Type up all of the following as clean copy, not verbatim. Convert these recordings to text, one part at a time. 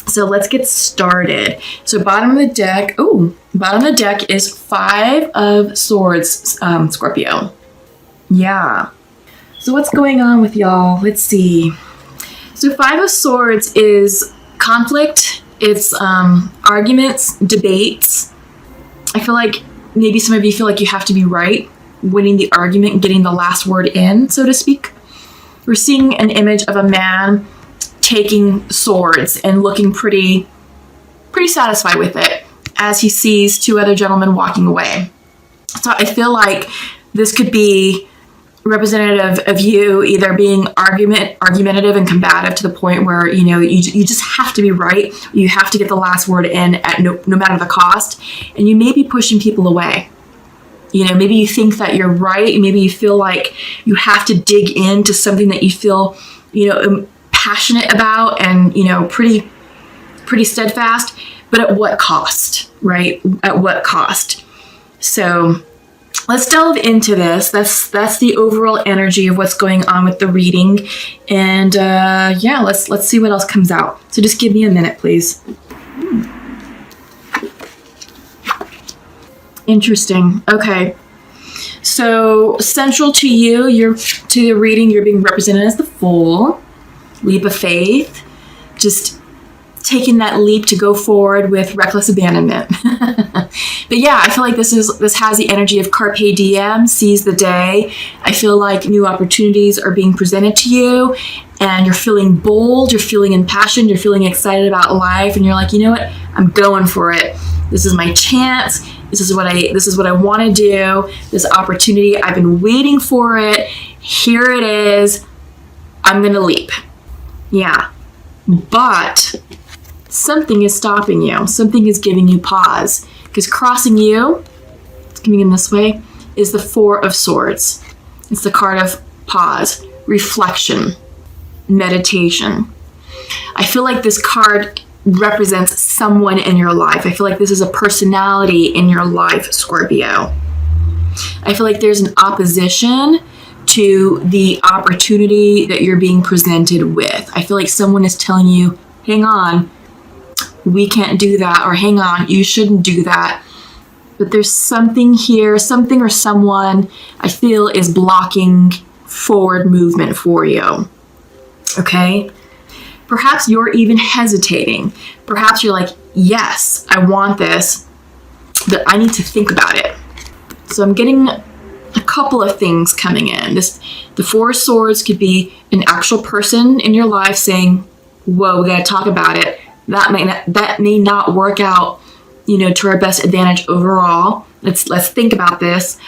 So let's get started. So bottom of the deck is 5 of Swords, Scorpio. Yeah. So what's going on with y'all? Let's see. So 5 of Swords is conflict. It's arguments, debates. I feel like maybe some of you feel like you have to be right, winning the argument, getting the last word in, so to speak. We're seeing an image of a man taking swords and looking pretty satisfied with it as he sees 2 other gentlemen walking away. So I feel like this could be representative of you either being argumentative and combative to the point where, you just have to be right. You have to get the last word in at no matter the cost. And you may be pushing people away. Maybe you think that you're right. Maybe you feel like you have to dig into something that you feel, passionate about and, pretty steadfast, but at what cost, right? At what cost? So let's delve into this. That's the overall energy of what's going on with the reading. And let's see what else comes out. So just give me a minute, please. Interesting. Okay. So central to you, to the reading, you're being represented as the Fool. Leap of faith, just taking that leap to go forward with reckless abandonment. But yeah, I feel like this has the energy of carpe diem, seize the day. I feel like new opportunities are being presented to you and you're feeling bold, you're feeling impassioned, you're feeling excited about life, and you're like, you know what, I'm going for it. This is my chance. This is what I want to do. This opportunity, I've been waiting for it. Here it is. I'm going to leap. Yeah, but something is stopping you. Something is giving you pause. Because crossing you, it's coming in this way, is the 4 of Swords. It's the card of pause, reflection, meditation. I feel like this card represents someone in your life. I feel like this is a personality in your life, Scorpio. I feel like there's an opposition to the opportunity that you're being presented with. I feel like someone is telling you, hang on, we can't do that, or hang on, you shouldn't do that. But there's something here, something or someone I feel is blocking forward movement for you. Okay? Perhaps you're even hesitating. Perhaps you're like, yes, I want this, but I need to think about it. So I'm getting a couple of things coming in. The 4 of Swords could be an actual person in your life saying, whoa, we gotta talk about it. That may not work out, to our best advantage overall. Let's think about this.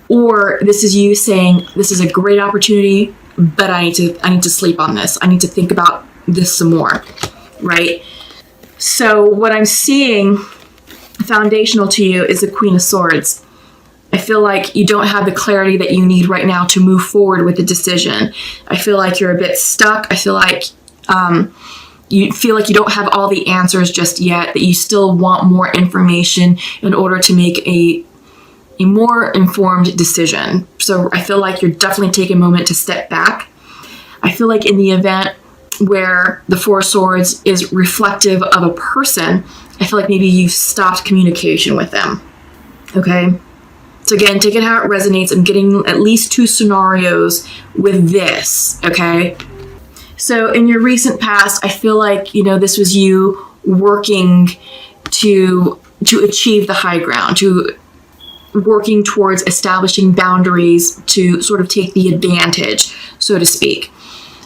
Or this is you saying, this is a great opportunity, but I need to sleep on this. I need to think about this some more, right? So what I'm seeing foundational to you is the Queen of Swords. I feel like you don't have the clarity that you need right now to move forward with the decision. I feel like you're a bit stuck. I feel like you don't have all the answers just yet, that you still want more information in order to make a more informed decision. So I feel like you're definitely taking a moment to step back. I feel like in the event where the 4 of Swords is reflective of a person, I feel like maybe you've stopped communication with them. Okay? So again, take it how it resonates. I'm getting at least 2 scenarios with this, okay? So in your recent past, I feel like, this was you working to achieve the high ground, to working towards establishing boundaries to sort of take the advantage, so to speak.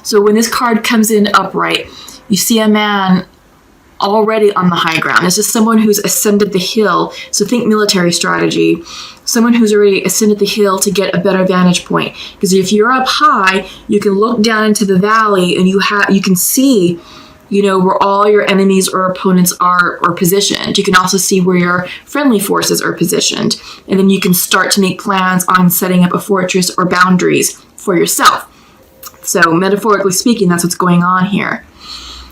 So when this card comes in upright, you see a man already on the high ground. This is someone who's ascended the hill. So think military strategy. Someone who's already ascended the hill to get a better vantage point. Because if you're up high, you can look down into the valley and you can see, where all your enemies or opponents are positioned. You can also see where your friendly forces are positioned. And then you can start to make plans on setting up a fortress or boundaries for yourself. So metaphorically speaking, that's what's going on here.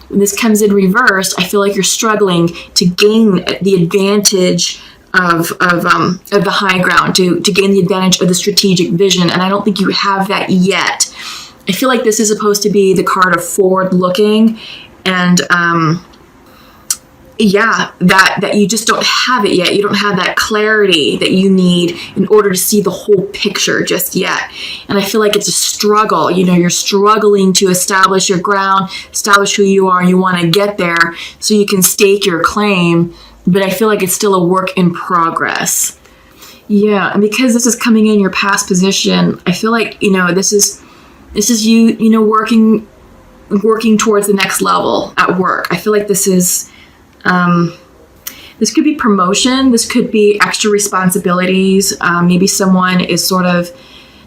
When this comes in reversed, I feel like you're struggling to gain the advantage of the high ground, to gain the advantage of the strategic vision, and I don't think you have that yet. I feel like this is supposed to be the card of forward looking and that you just don't have it yet. You don't have that clarity that you need in order to see the whole picture just yet. And I feel like it's a struggle. You're struggling to establish your ground, establish who you are. You want to get there so you can stake your claim, but I feel like it's still a work in progress. Yeah, and because this is coming in your past position, I feel like, this is you, working towards the next level at work. I feel like this is, this could be promotion. This could be extra responsibilities. Maybe someone is sort of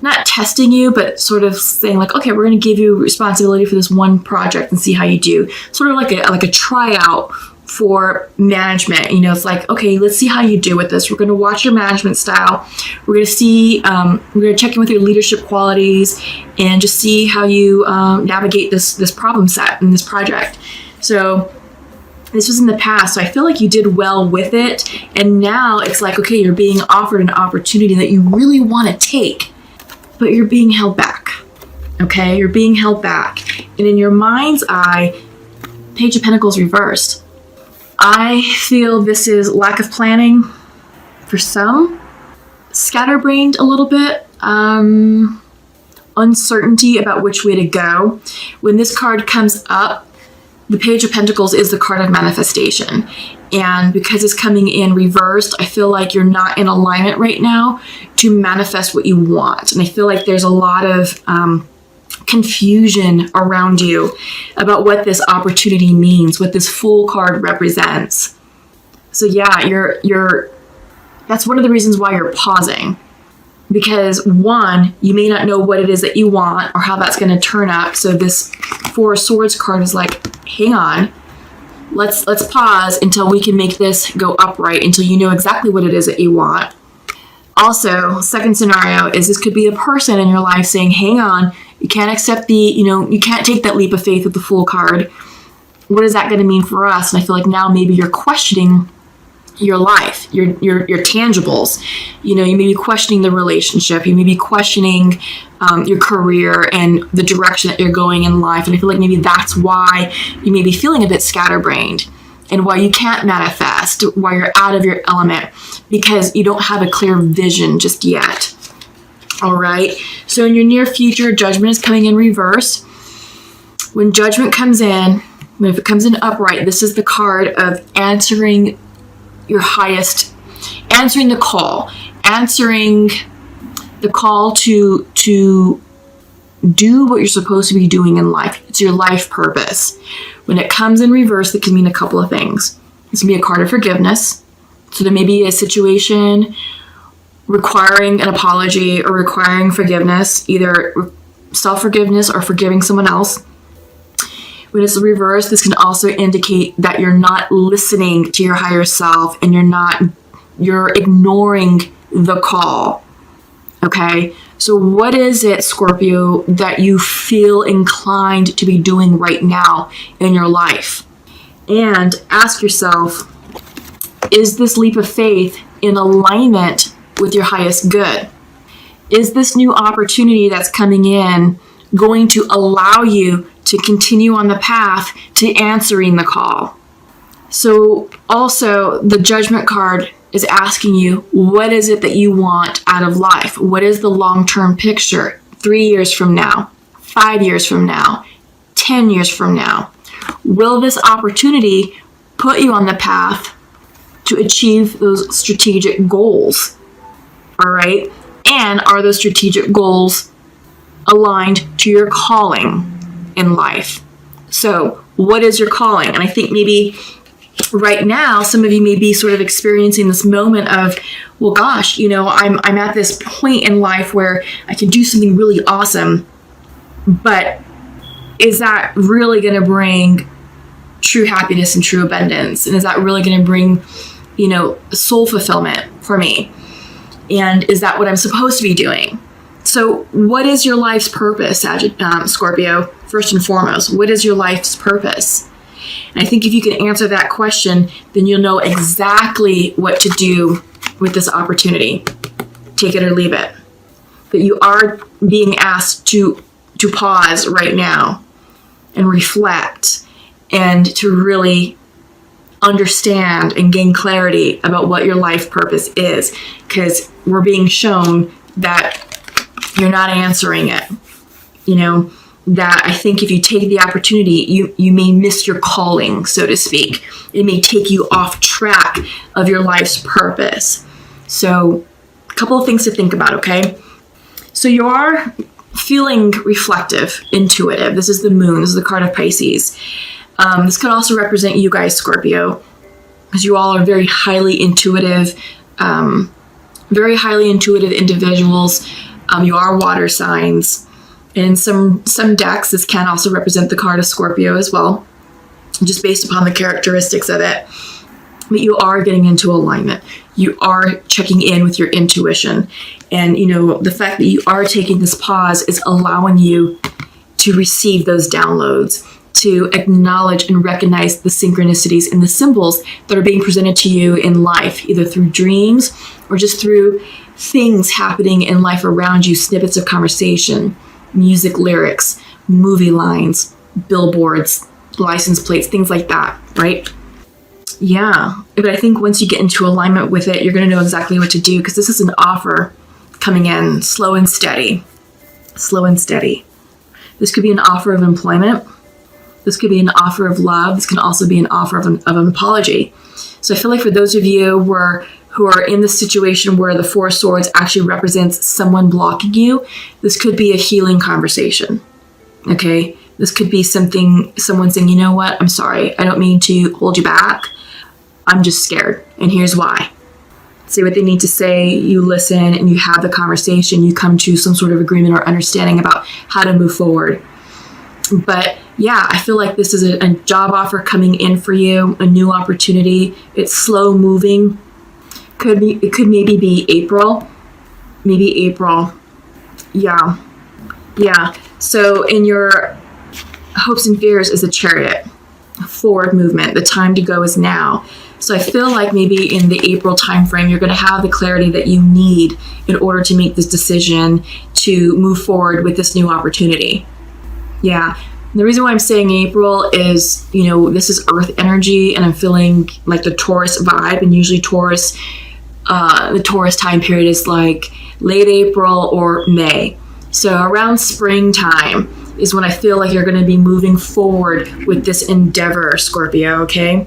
not testing you, but sort of saying like, okay, we're going to give you responsibility for this one project and see how you do. Sort of like a tryout for management. It's like, okay, let's see how you do with this. We're going to watch your management style. We're going to see, we're going to check in with your leadership qualities and just see how you navigate this problem set in this project. So this was in the past, so I feel like you did well with it. And now it's like, okay, you're being offered an opportunity that you really want to take, but you're being held back. Okay, you're being held back. And in your mind's eye, Page of Pentacles reversed. I feel this is lack of planning for some, scatterbrained a little bit, uncertainty about which way to go. When this card comes up, the Page of Pentacles is the card of manifestation. And because it's coming in reversed, I feel like you're not in alignment right now to manifest what you want. And I feel like there's a lot of confusion around you about what this opportunity means, what this Fool card represents. So yeah, you're that's one of the reasons why you're pausing. Because one, you may not know what it is that you want or how that's going to turn up. So this Four of Swords card is like, hang on, let's pause until we can make this go upright, until you know exactly what it is that you want. Also, second scenario is this could be a person in your life saying, hang on, you can't accept you can't take that leap of faith with the Fool card. What is that going to mean for us? And I feel like now maybe you're questioning your life, your tangibles. You may be questioning the relationship. You may be questioning your career and the direction that you're going in life. And I feel like maybe that's why you may be feeling a bit scatterbrained and why you can't manifest, why you're out of your element, because you don't have a clear vision just yet. All right. So in your near future, Judgment is coming in reverse. When Judgment comes in, if it comes in upright, this is the card of answering your highest, answering the call to do what you're supposed to be doing in life. It's your life purpose. When it comes in reverse, it can mean a couple of things. This can be a card of forgiveness. So there may be a situation requiring an apology or requiring forgiveness, either self-forgiveness or forgiving someone else. When it's reversed, this can also indicate that you're not listening to your higher self and you're ignoring the call. Okay? So what is it, Scorpio, that you feel inclined to be doing right now in your life? And ask yourself, is this leap of faith in alignment with your highest good? Is this new opportunity that's coming in going to allow you to continue on the path to answering the call? So also the Judgment card is asking you, what is it that you want out of life? What is the long-term picture? 3 years from now, 5 years from now, 10 years from now? Will this opportunity put you on the path to achieve those strategic goals? All right. And are those strategic goals aligned to your calling in life? So what is your calling? And I think maybe right now, some of you may be sort of experiencing this moment of, well, gosh, I'm at this point in life where I can do something really awesome, but is that really going to bring true happiness and true abundance? And is that really going to bring, soul fulfillment for me? And is that what I'm supposed to be doing? So what is your life's purpose, Scorpio? First and foremost, what is your life's purpose? And I think if you can answer that question, then you'll know exactly what to do with this opportunity. Take it or leave it. But you are being asked to pause right now and reflect and to really understand and gain clarity about what your life purpose is, because we're being shown that you're not answering it. You know, that I think if you take the opportunity, you may miss your calling, so to speak. It may take you off track of your life's purpose. So a couple of things to think about, okay? So you are feeling reflective, intuitive. This is the moon. This is the card of Pisces. This could also represent you guys, Scorpio, because you all are very highly intuitive individuals. You are water signs. And in some decks, this can also represent the card of Scorpio as well, just based upon the characteristics of it. But you are getting into alignment. You are checking in with your intuition. And, you know, the fact that you are taking this pause is allowing you to receive those downloads, to acknowledge and recognize the synchronicities and the symbols that are being presented to you in life, either through dreams or just through things happening in life around you, snippets of conversation, music lyrics, movie lines, billboards, license plates, things like that, right? Yeah, but I think once you get into alignment with it, you're going to know exactly what to do, because this is an offer coming in slow and steady. Slow and steady. This could be an offer of employment. This could be an offer of love. This can also be an offer of an apology. So I feel like for those of you who are in the situation where the Four of Swords actually represents someone blocking you, this could be a healing conversation, okay? This could be someone saying, you know what, I'm sorry, I don't mean to hold you back. I'm just scared, and here's why. Say what they need to say, you listen, and you have the conversation, you come to some sort of agreement or understanding about how to move forward. But yeah, I feel like this is a job offer coming in for you, a new opportunity. It's slow moving. It could maybe be April. Maybe April. Yeah. So in your hopes and fears is a Chariot. Forward movement. The time to go is now. So I feel like maybe in the April timeframe, you're going to have the clarity that you need in order to make this decision to move forward with this new opportunity. Yeah. And the reason why I'm saying April is, you know, this is Earth energy, and I'm feeling like the Taurus vibe, and usually the Taurus time period is like late April or May. So around springtime is when I feel like you're going to be moving forward with this endeavor, Scorpio, okay?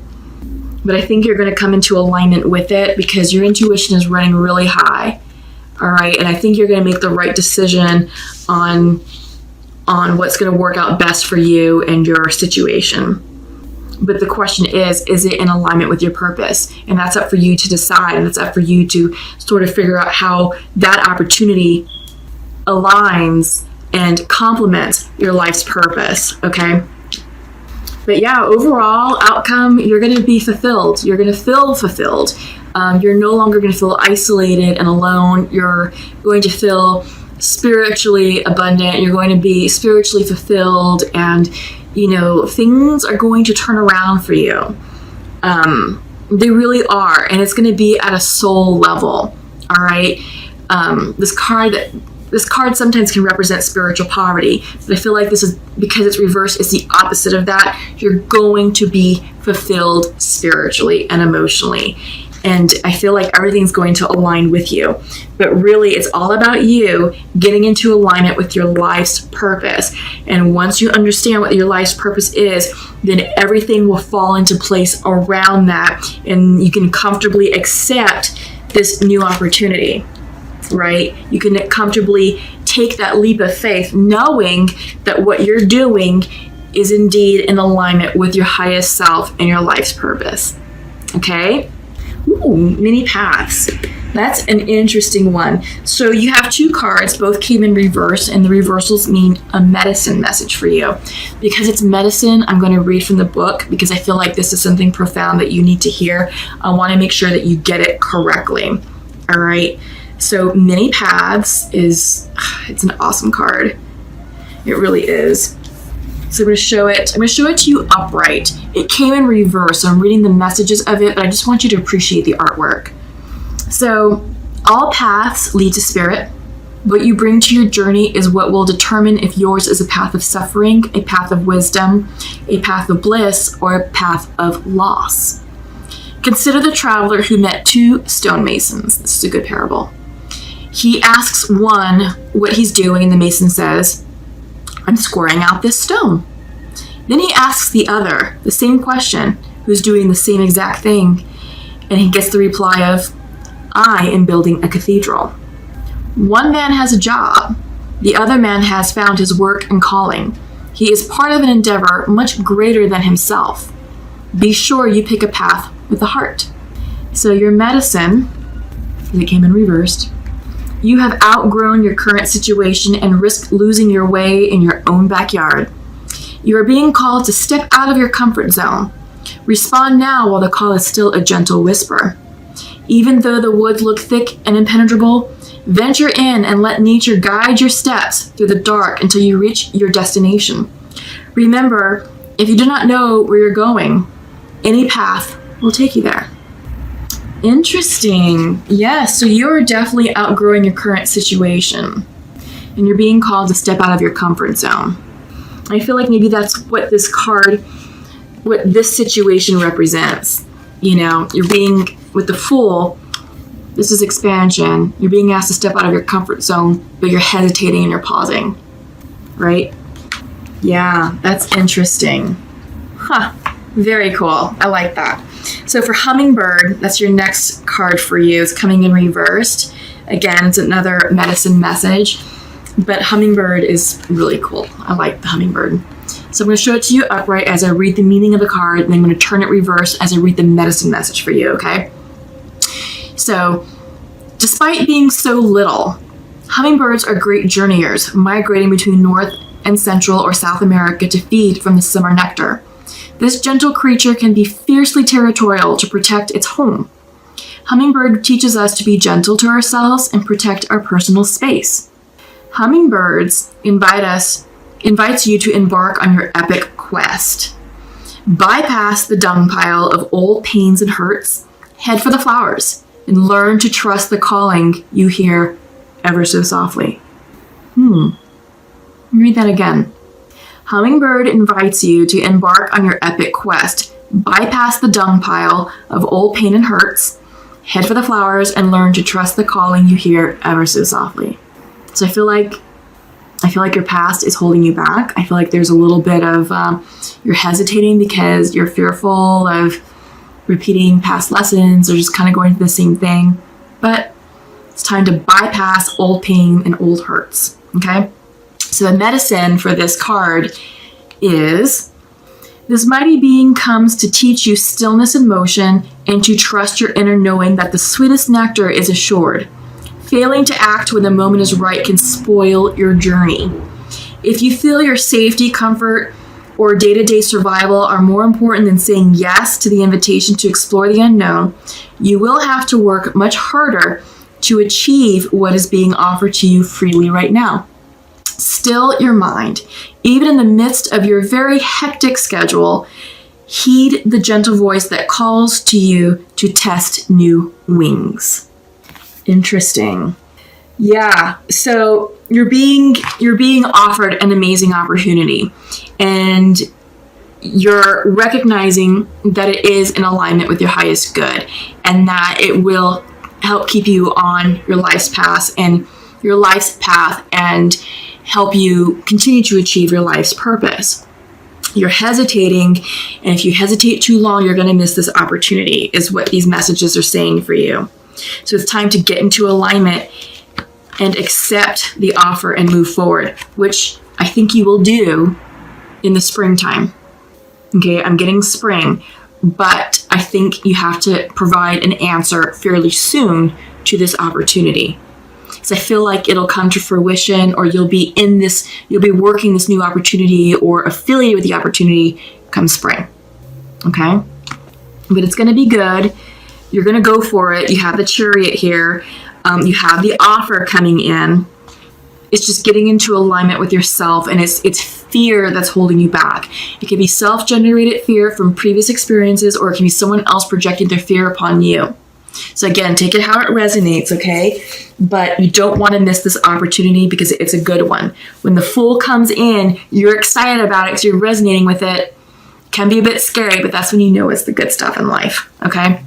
But I think you're going to come into alignment with it because your intuition is running really high, all right? And I think you're going to make the right decision on what's going to work out best for you and your situation. But the question is it in alignment with your purpose? And that's up for you to decide, and it's up for you to sort of figure out how that opportunity aligns and complements your life's purpose, okay? But yeah, overall outcome, you're going to be fulfilled. You're going to feel fulfilled. You're no longer going to feel isolated and alone. You're going to feel spiritually abundant. You're going to be spiritually fulfilled, and you know, things are going to turn around for you. They really are, and it's going to be at a soul level. All right. This card sometimes can represent spiritual poverty, but I feel like this is, because it's reversed, it's the opposite of that. You're going to be fulfilled spiritually and emotionally. And I feel like everything's going to align with you. But really, it's all about you getting into alignment with your life's purpose. And once you understand what your life's purpose is, then everything will fall into place around that. And you can comfortably accept this new opportunity, right? You can comfortably take that leap of faith, knowing that what you're doing is indeed in alignment with your highest self and your life's purpose. Okay? Ooh, mini paths. That's an interesting one. So you have two cards, both came in reverse, and the reversals mean a medicine message for you. Because it's medicine, I'm going to read from the book because I feel like this is something profound that you need to hear. I want to make sure that you get it correctly. All right. So mini paths it's an awesome card. It really is. So I'm going to show it. I'm going to show it to you upright. It came in reverse, so I'm reading the messages of it, but I just want you to appreciate the artwork. So all paths lead to spirit. What you bring to your journey is what will determine if yours is a path of suffering, a path of wisdom, a path of bliss, or a path of loss. Consider the traveler who met two stonemasons. This is a good parable. He asks one what he's doing, and the mason says, I'm scoring out this stone. Then he asks the other the same question, who's doing the same exact thing, and he gets the reply of, I am building a cathedral. One man has a job. The other man has found his work and calling. He is part of an endeavor much greater than himself. Be sure you pick a path with the heart. So your medicine, it came in reversed, you have outgrown your current situation and risk losing your way in your own backyard. You are being called to step out of your comfort zone. Respond now while the call is still a gentle whisper. Even though the woods look thick and impenetrable, venture in and let nature guide your steps through the dark until you reach your destination. Remember, if you do not know where you're going, any path will take you there. Interesting. Yes, so you're definitely outgrowing your current situation and you're being called to step out of your comfort zone. I feel like maybe that's what this situation represents. You know, you're being, with the Fool, this is expansion. You're being asked to step out of your comfort zone, but you're hesitating and you're pausing, right? Yeah, that's interesting. Huh, very cool. I like that. So for Hummingbird, that's your next card for you. It's coming in reversed. Again, it's another medicine message, but Hummingbird is really cool. I like the Hummingbird. So I'm going to show it to you upright as I read the meaning of the card, and then I'm going to turn it reverse as I read the medicine message for you, okay? So, despite being so little, hummingbirds are great journeyers, migrating between North and Central or South America to feed from the summer nectar. This gentle creature can be fiercely territorial to protect its home. Hummingbird teaches us to be gentle to ourselves and protect our personal space. Hummingbirds invites you to embark on your epic quest. Bypass the dung pile of old pains and hurts, head for the flowers, and learn to trust the calling you hear ever so softly. Read that again. Hummingbird invites you to embark on your epic quest. Bypass the dung pile of old pain and hurts, head for the flowers, and learn to trust the calling you hear ever so softly. So I feel like your past is holding you back. I feel like there's a little bit of you're hesitating because you're fearful of repeating past lessons or just kind of going through the same thing. But it's time to bypass old pain and old hurts, okay? So the medicine for this card is, this mighty being comes to teach you stillness and motion and to trust your inner knowing that the sweetest nectar is assured. Failing to act when the moment is right can spoil your journey. If you feel your safety, comfort, or day-to-day survival are more important than saying yes to the invitation to explore the unknown, you will have to work much harder to achieve what is being offered to you freely right now. Still your mind. Even in the midst of your very hectic schedule, heed the gentle voice that calls to you to test new wings. Interesting. Yeah, so you're being offered an amazing opportunity, and you're recognizing that it is in alignment with your highest good, and that it will help keep you on your life's path and help you continue to achieve your life's purpose. You're hesitating, and if you hesitate too long, you're going to miss this opportunity, is what these messages are saying for you. So it's time to get into alignment and accept the offer and move forward, which I think you will do in the springtime. Okay, I'm getting spring, but I think you have to provide an answer fairly soon to this opportunity. So I feel like it'll come to fruition, or you'll be working this new opportunity or affiliated with the opportunity come spring. Okay? But it's going to be good. You're going to go for it. You have the Chariot here. You have the offer coming in. It's just getting into alignment with yourself, and it's fear that's holding you back. It can be self-generated fear from previous experiences, or it can be someone else projecting their fear upon you. So again, take it how it resonates, okay? But you don't want to miss this opportunity because it's a good one. When the Fool comes in, you're excited about it because you're resonating with it. It can be a bit scary, but that's when you know it's the good stuff in life, okay?